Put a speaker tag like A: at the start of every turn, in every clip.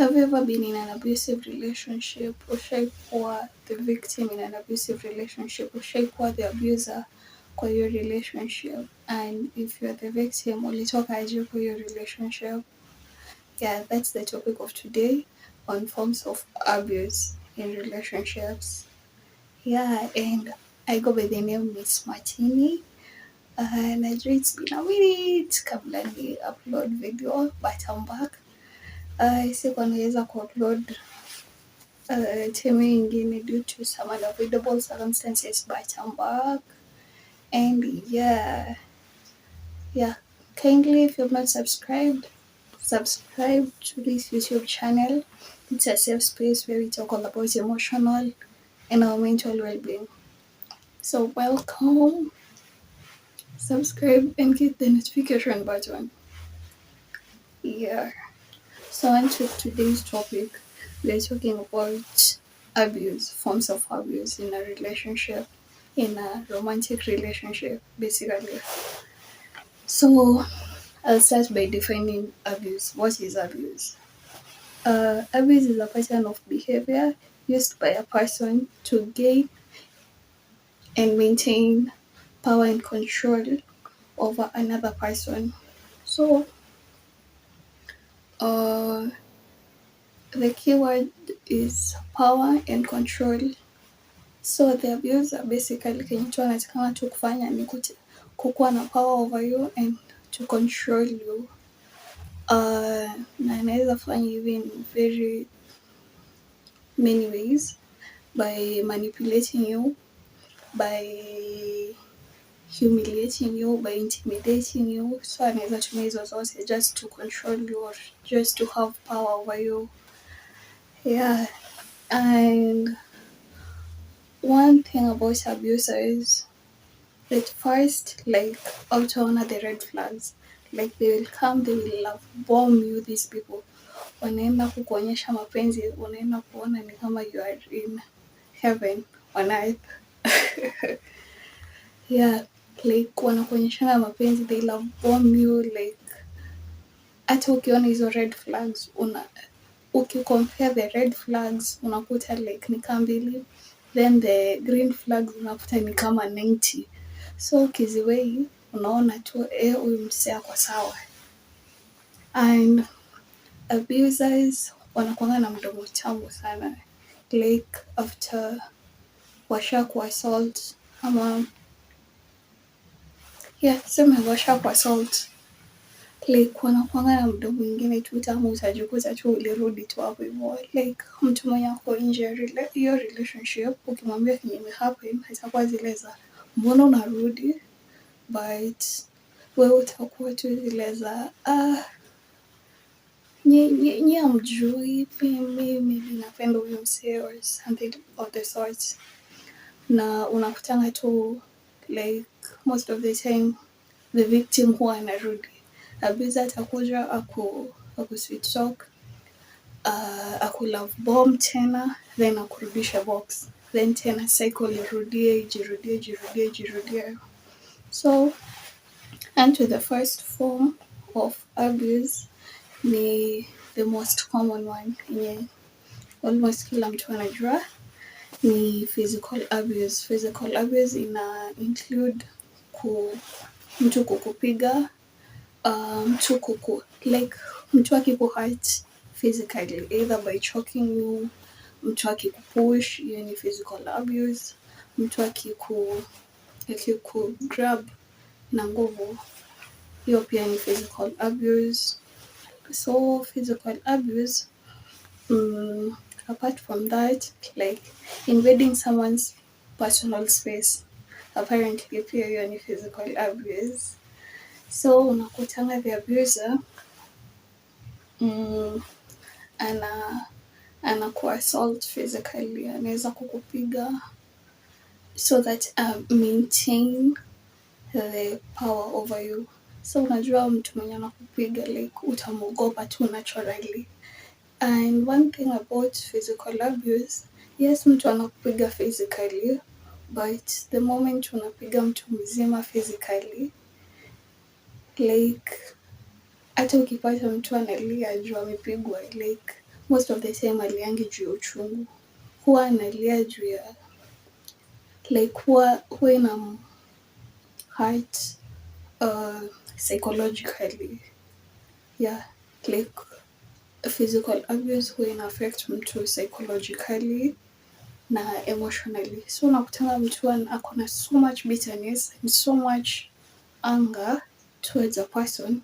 A: Have you ever been in an abusive relationship? Ushaikuwa the victim in an abusive relationship? Ushaikuwa the abuser kwa hiyo relationship? And if you're the victim, ulitoka aje kwa hiyo relationship? Yeah, that's the topic of today, on forms of abuse in relationships. Yeah, and I go by the name Miss Martini. Najua it's been a minute kabla ni upload video, but I'm back. Sikuwa naweza kuupload time ingine due to some unavoidable circumstances, but I'm back. And yeah, kindly, if you've not subscribe to this YouTube channel. It's a safe space where we talk all about emotional and our mental well-being. So welcome, subscribe and hit the notification button. Yeah. So on to today's topic, we're talking about abuse, forms of abuse in a relationship, in a romantic relationship, basically. So I'll start by defining abuse. What is abuse? Abuse is a pattern of behavior used by a person to gain and maintain power and control over another person. So, the keyword is power and control. So the abuser basically kenye tu anatakana tu kufanya ni kukuwa na power over you and to control you. Na anaweza fanya hivi in very many ways, by manipulating you, by humiliating you, by intimidating you. So anaweza tumia hizo zote just to control you or just to have power over you. Yeah, and one thing about abusers, at first, like, utaona the red flags, like they will come, they will love bomb you. These people wanaenda kukuonyesha mapenzi, unaenda kuona ni kama you are in heaven on earth. Yeah, like wanakuonyeshana mapenzi, they love bomb you, like hata ukiona hizo red flags, ukicompare the red flags unakuta like ni kama mbili, then the green flags unakuta ni kama 90. So ukiziwei unaona tu huyu msee ako sawa. And abusers wanakuanga na mdomo tamu sana, like after washaku assault ama washaku assault, like wanakuanga na mdomo mwingine tu tamu, utajikuta tu ulirudi tu hapo hivyo. Like mtu mwenye ako nje hiyo relationship, ukimwambia kenye imehappen atakuwa zile za mbona unarudi, but wewe utakuwa tu zile za nyinyi hamjui, mimi napenda huyu msee or something of the sort. Na unakutanga tu like most of the time the victim huwa anarudi. Abuser atakuja aku sweet talk, aku love bomb tena, then akurudisha box, then tena cycle ijirudie. So, and to the first form of abuse, ni the most common one yenye almost kila mtu anajua, ni physical abuse. Physical abuse ina include mtu kukupiga, mtu akikuhurt physically either by choking you, mtu akikupush, hiyo ni physical abuse. Mtu akikugrab na nguvu, hiyo pia ni physical abuse. So physical abuse, apart from that, like invading someone's personal space, apparently pia hiyo ni physical abuse. So unakutanga the abuser anakuassault physically, anaweza kukupiga so that maintain the power over you. So unajua mtu mwenye anakupiga like utamuogopa tu naturally. And one thing about physical abuse, yes, mtu anakupiga physically, but the moment unapiga mtu mzima physically, like hata ukipata mtu analia juu amepigwa, like most of the time aliangi juu ya uchungu, huwa analia juu ya like huwa ina hurt psychologically. Yeah, like physical abuse huwa ina affect mtu psychologically na emotionally. So unakutana mtu ako na so much bitterness and so much anger towards a person,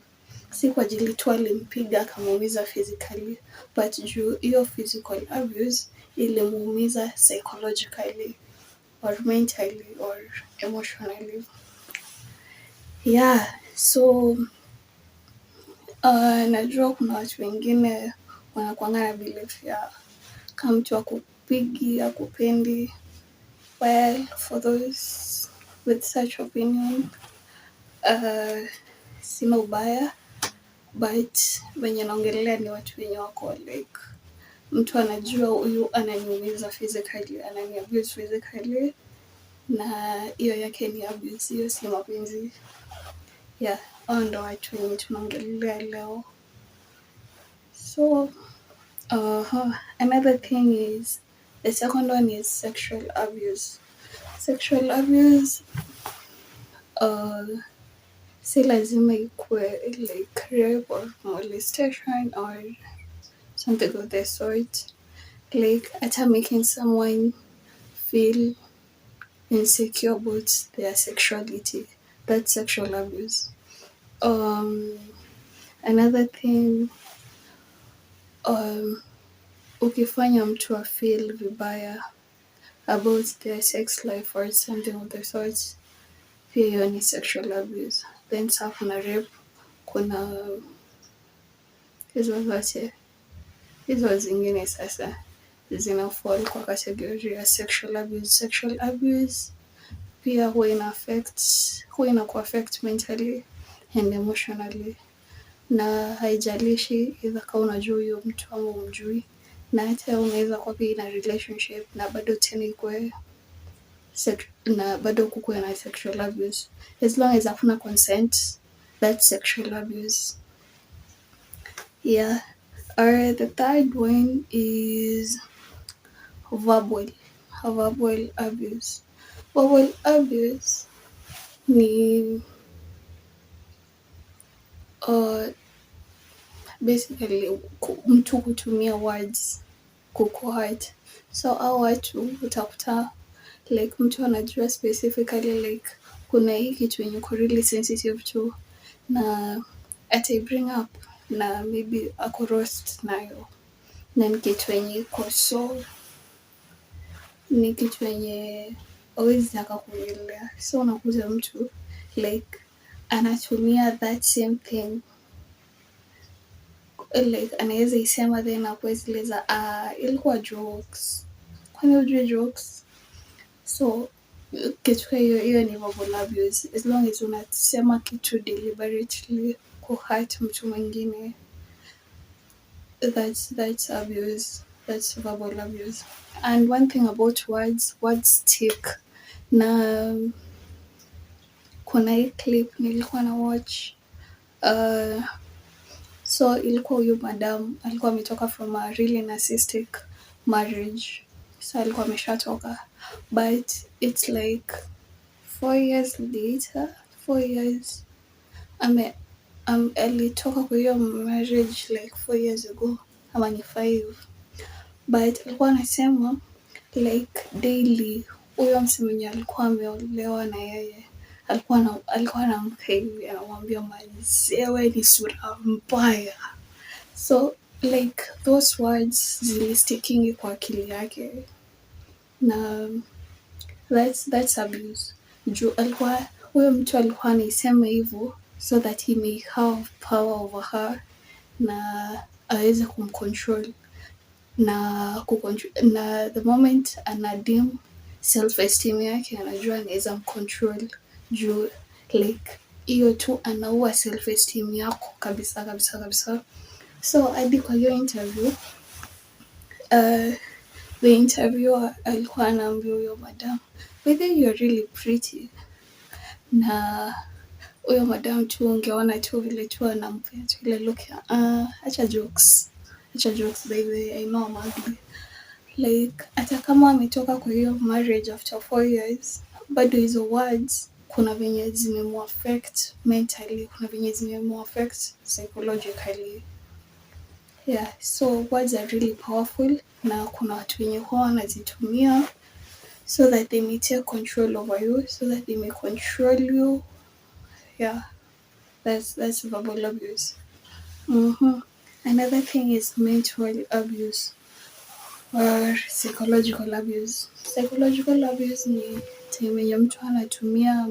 A: si kwa ajili tu alimpiga akamuumiza physically, but juu hiyo physical abuse ilimuumiza psychologically or mentally or emotionally. Yeah, so najua kuna watu wengine wanakuanga na belief ya kama mtu akupigi akupendi. Well, for those with such opinion, sina ubaya, but wenye naongelea ni watu wenye wako like mtu anajua huyu ananiumiza physically, ananiabuse physically, na hiyo yake ni abuse, hiyo si mapenzi. Yeah, hao ndo watu wenye tunaongelea leo. So another thing is, the second one is sexual abuse. Sexual abuse si lazima ikuwe like rape or molestation or something of the sort. Like hata making someone feel insecure about their sexuality, that's sexual abuse. Another thing, ukifanya mtu feel vibaya about their sex life or something of the sort, pia hiyo ni sexual abuse. Then sa kuna rape, kuna hizo zote, hizo zingine sasa zina fall kwa category ya sexual abuse. Sexual abuse pia huwa ina kuaffect mentally and emotionally, na haijalishi either kama unajua huyo mtu ama umjui, na hata unaweza kuwa pia in a relationship na bado tena ikuwe na bado kukuwe na sexual abuse. As long as hakuna consent, that's sexual abuse. Yeah. The third one is verbal abuse. Verbal abuse ni basically mtu kutumia words kukuhurt. So hao watu utakuta like mtu anajua specifically like kuna hii kitu yenye uko really sensitive to, na ata bring up na maybe ako roast nayo, na ni kitu yenye iko so, ni kitu yenye hawezi taka kuongelea. So unakuta mtu like anatumia that same thing, like anaweza isema then akuwe zile za ilikuwa jokes, kwani ujue jokes. So kitu hiyo ni verbal abuse. As long as unasema kitu deliberately kuhurt mtu mwingine, that's abuse, that's verbal abuse. And one thing about words stick. Na kuna hii clip nilikuwa na watch, so ilikuwa huyu madam alikuwa ametoka from a really narcissistic marriage, so alikuwa ameshatoka, but it's like 4 years later, 4 years alitoka kwa hiyo marriage like 4 years ago ama ni 5, but alikuwa anasema like daily huyo mtu mwenye alikuwa ameolewa na yeye alikuwa anamka hivi anamwambia wewe ni sura mbaya. So like those words zilisticking kwa akili yake, na that's abuse. Juu huyo mtu alikuwa anaisema hivyo so that he may have power over her na aweze kumcontrol na the moment anadim self esteem yake, anajua anaweza mcontrol juu like hiyo tu anaua self esteem yako kabisa kabisa kabisa. So hadi kwa hiyo interview, the interviewer alikuwa anaambia huyo madam, whether you're really pretty, na huyo madam tu ungeona tu vile tu anampea tu ile look ya acha jokes, acha jokes by the way, I know I'm ugly. Like hata kama ametoka kwa hiyo marriage after 4 years, bado hizo words kuna venye zimemuaffect mentally, kuna venye zimemuaffect psychologically. Yeah, so words are really powerful, na kuna watu wenye huwa wanazitumia so that they may take control over you, so that they may control you. Yeah, that's verbal abuse. Another thing is mental abuse or psychological abuse. Psychological abuse ni time yenye mtu anatumia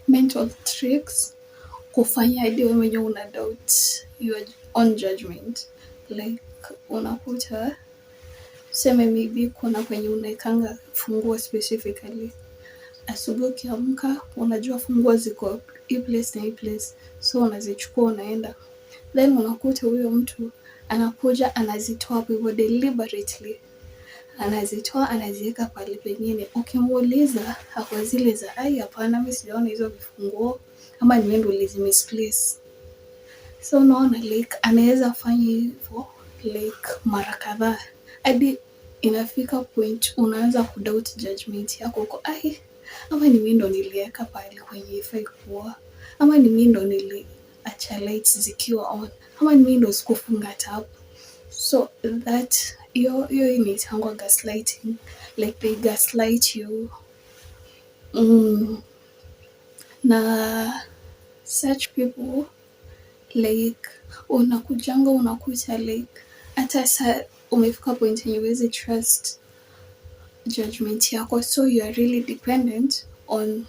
A: mental tricks kufanya hadi wewe mwenyewe una doubt your own judgment. Like unakuta seme maybe kuna kwenye unaekanga funguo specifically, asubuhi ukiamka unajua funguo ziko hii place na hii place, so unazichukua unaenda, then unakuta huyo mtu anakuja anazitoa hapo hivyo deliberately, anazitoa anaziweka pale pengine. Ukimuuliza ako zile za ai, hapana, mimi sijaona hizo vifunguo, ama ni wewe ndio ulizimisplace. So unaona like anaweza fanya hivyo like mara kadhaa hadi inafika point unaanza kudoubt judgment yako uko ai, ama ni mimi ndo niliweka pale kwenye ifai kuwa, ama ni mimi ndo niliacha lights zikiwa on, ama ni mimi ndo sikufunga tap. So that hiyo inaitangwa gaslighting, like they gaslight you. Na such people like unakuta like hata saa umefika point yenye huwezi trust judgment yako, so you are really dependent on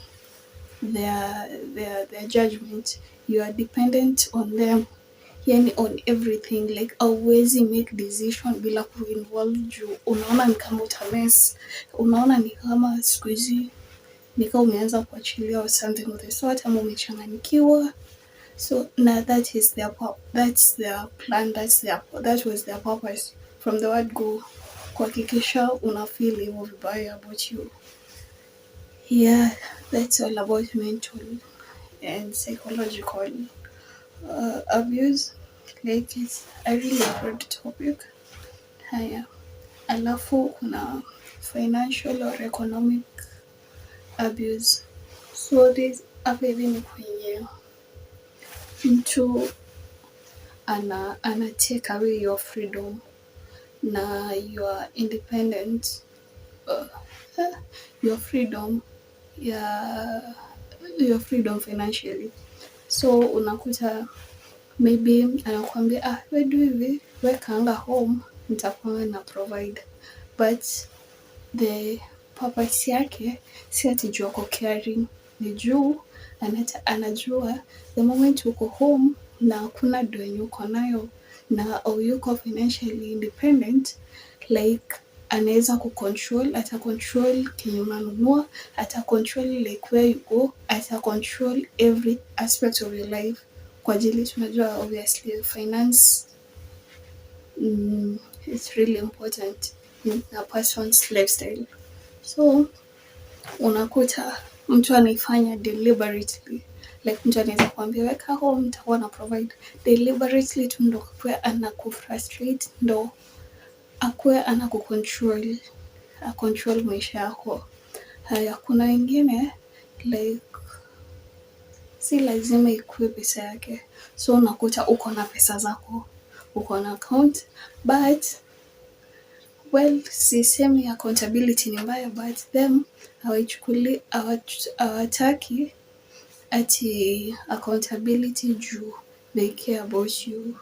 A: their judgment. You are dependent on them, yani on everything. Like hauwezi make decision bila kuinvolve juu unaona ni kama utamess, unaona ni kama siku hizi ni kama umeanza kuachilia or something of the sort, ama umechanganyikiwa. So now that's their plan, that was their purpose from the word go, kuhakikisha una feel hivyo vibaya about you. Yeah, that's all about mental and psychological abuse. Like it's a really broad topic. Haya, alafu kuna financial or economic abuse. So this hapa hivi ni kwenye mtu ana take away your freedom na your independent, your freedom financially. So unakuta maybe anakuambia we do hivi, we kaanga home, nitakuwa na provide, but the purpose yake si ati juu ako caring, ni juu anajua the moment uko home na hakuna do yenye uko nayo na yuko financially independent, like anaweza kucontrol, atacontrol kenye unanunua, atacontrol like where you go, atacontrol every aspect of your life. Kwa ajili tunajua obviously finance it's really important in a person's lifestyle. So unakuta mtu anaifanya deliberately, like mtu anaweza kuambia weka home, nitakuwa na provide, deliberately tu ndo akue anakufrustrate, ndo akue anakucontrol, acontrol maisha yako. Haya, kuna wengine like si lazima ikuwe pesa yake, so unakuta uko na pesa zako, uko na account, but well, sisemi accountability ni mbaya, but them hawataki ati accountability juu they care about you.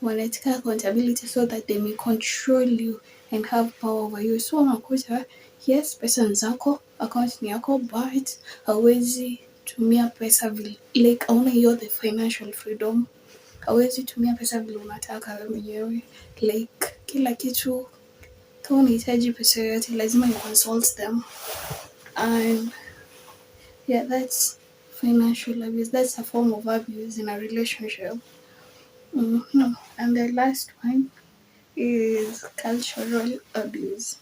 A: Wanataka accountability so that they may control you and have power over you. So unakuta yes, pesa ni zako, account ni yako, but hauwezi tumia pesa vile, like hauna hiyo the financial freedom. Hauwezi tumia pesa vile unataka wewe mwenyewe, like kila kitu kama unahitaji pesa yoyote lazima you consult them. And yeah, that's financial abuse. That's a form of abuse in a relationship. And the last one is cultural abuse.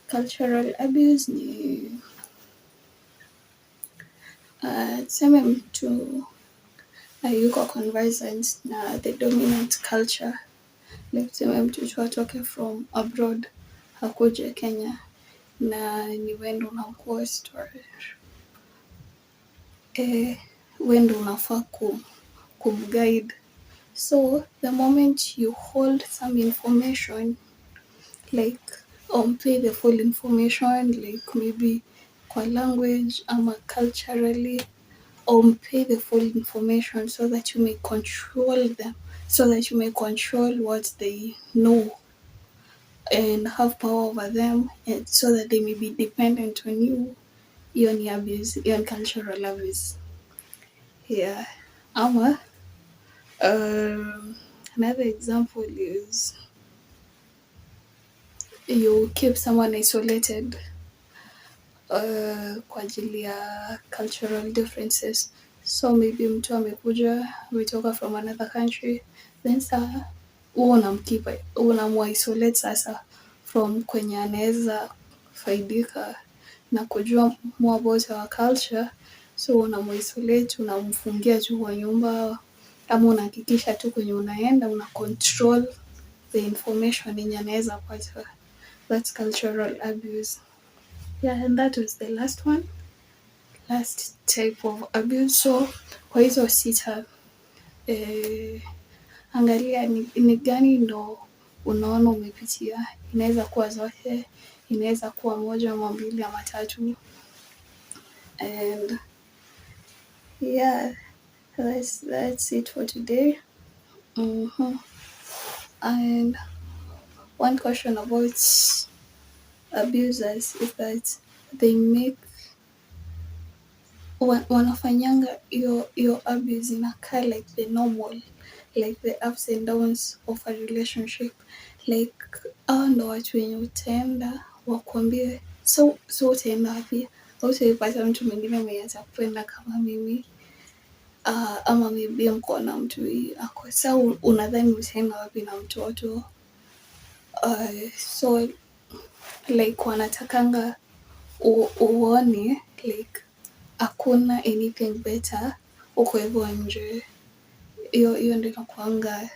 A: Cultural abuse ni tuseme mtu yuko conversant na the dominant culture, like tuseme mtu tu atoke from abroad hakuje Kenya na ni wendo unakuwa story, wendo unafaa kumguide. So the moment you hold some information, like pay the full information, like maybe kwa language ama culturally, pay the full information so that you may control them, so that you may control what they know and have power over them, and so that they may be dependent on you. Hiyo ni abuse, hiyo ni cultural abuse. Yeah. Ama another example is you keep someone isolated kwa ajili ya cultural differences. So maybe mtu amekuja, ametoka from another country, then saa unamu-isolate sasa from kwenye anaweza faidika na kujua more about our culture. So unamu-isolate, unamfungia tu kwa nyumba, ama unahakikisha tu kwenye unaenda una control the information yenye anaweza pata. That's cultural abuse. Yeah, and that was the last type of abuse. So kwa hizo sita, angalia ni gani ndo unaona umepitia. Inaweza kuwa zote, inaweza kuwa moja ama mbili ama tatu. And yeah, that's it for today. And one question about abusers is that they make wanafanyanga hiyo abuse inakaa like the normal, like the ups and downs of a relationship. Like ndo watu wenye utaenda wakuambie so utaenda wapi, hautaipata mtu mwingine mwenye atakupenda kama mimi, ama maybe mko na mtu ako sa unadhani utaenda wapi na mtoto. So like wanatakanga uone like hakuna anything better uko hivyo nje. Hiyo ndio inakuanga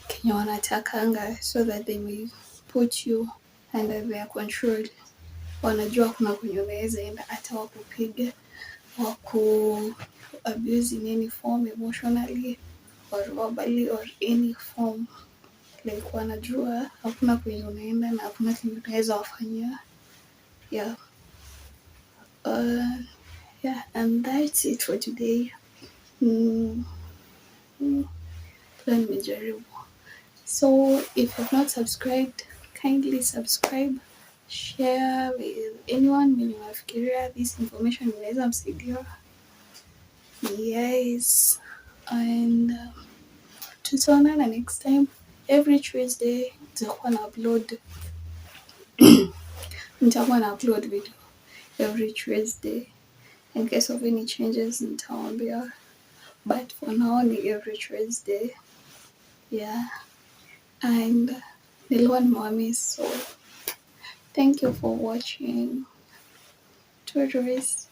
A: kenye wanatakanga, so that they may put you under their control. Wanajua kuna kwenye unaweza enda hata wakupiga, abuse in any form, emotionally or verbally or any form. Like wanajua hakuna kwenye unaenda na hakuna kenye unaweza wafanyia. Yeah. Yeah, and that's it for today. Let me jaribu. So if you've not subscribed, kindly subscribe, share with anyone when you unafikiria this information inaweza msaidia. Yes, and tutaonana next time. Every Tuesday nitakuwa na upload video every Tuesday. In case of any changes nitawaambia, but for now ni every Tuesday. Yeah, and nilikuwa nimewamiss, so thank you for watching. Tutorials.